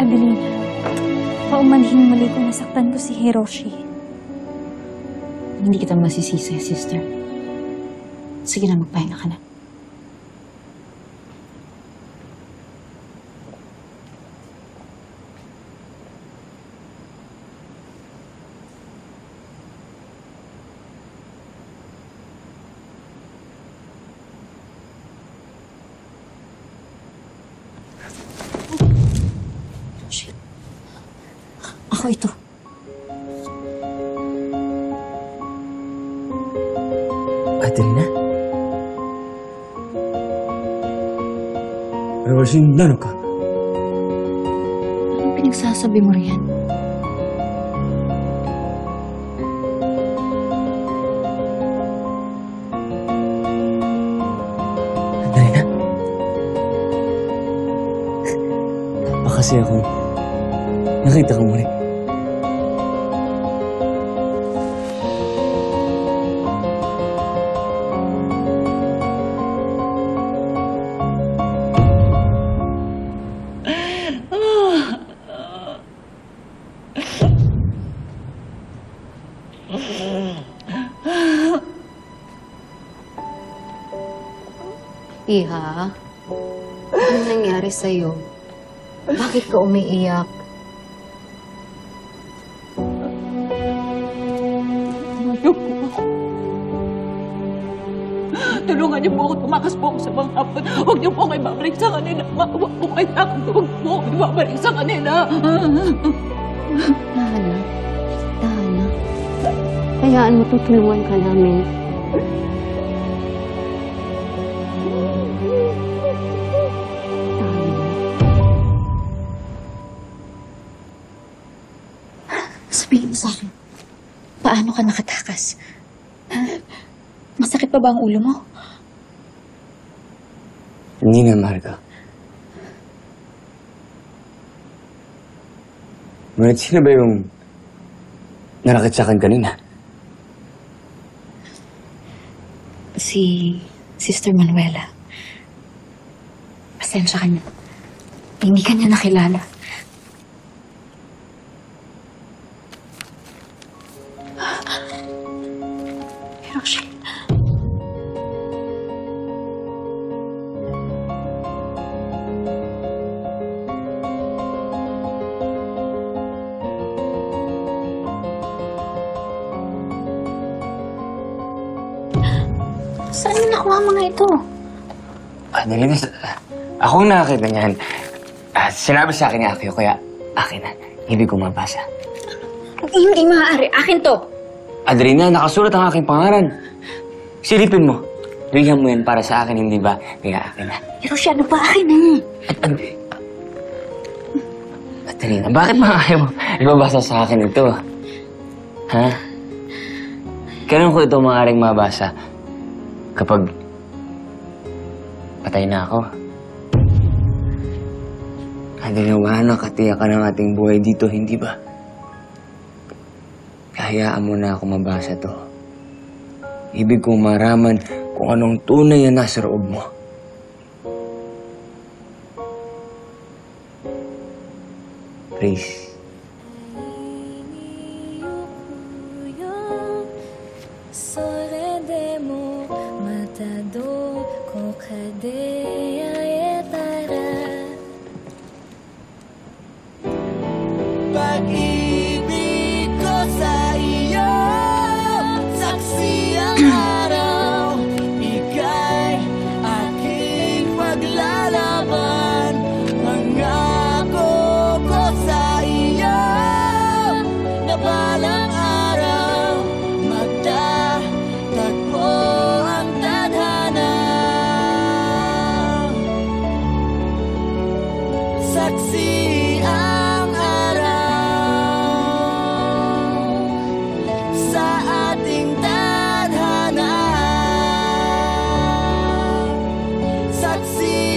Adelina, paumanhin mali kung nasaktan ko si Hiroshi. Hindi kita masisisi, sister. Sige na, magpahinga ka na. Shit. Ako ito. Adelina? Hiroshi na no ka? Anong pinagsasabi mo riyan? Adelina? Baka kasi ako nakita ko muli. Iha, ano nangyari sa'yo? Bakit ka umiiyak? Tulungan niyo po ako, tumakas po ako sa mga hapon. Huwag niyo po ako ibabalik sa kanila. Huwag po kayo takot. Huwag po ako ibabalik sa kanila. Dahana. Dahana. Hayaan mo, tutulungan ka namin. Sabihin mo sa akin, paano ka nakatakas? Masakit pa ba ang ulo mo? Hindi na, Marga. Ngunit sino ba yung narakit sa akin kanina? Si Sister Manuela. Pasensya ka na. Hindi ka niya nakilala. Hiroshi. Saan mo nakuha mga ito? Adelina, ako ang nakakita niyan. Sinabi sa akin ni Akio, kaya akin na. Hindi ko mabasa. Hindi maaari. Akin to. Adelina, nakasulat ang aking pangalan. Silipin mo. Bigyan mo yan para sa akin, hindi ba? Kaya akin na. Hiroshi, ano ba akin na? Adelina, bakit mga ayaw mo ibabasa sa akin ito? Ha? Kailan ko ito maaaring mabasa? Kapag patay na ako. Adelina, wala na katiyakan ng ating buhay dito, hindi ba? Hayaan mo na ako mabasa to. Ibig kong maraman kung anong tunay na nasa loob mo. Please. それでもまたどこかで会えたら Pag-ibig ko sa iyo, saksi ang araw, ika'y aking paglalaban. Pangako ko sa iyo, na balang araw, magtatagpo ang tadhana. Saksi ang sa ating tadhana. Saksi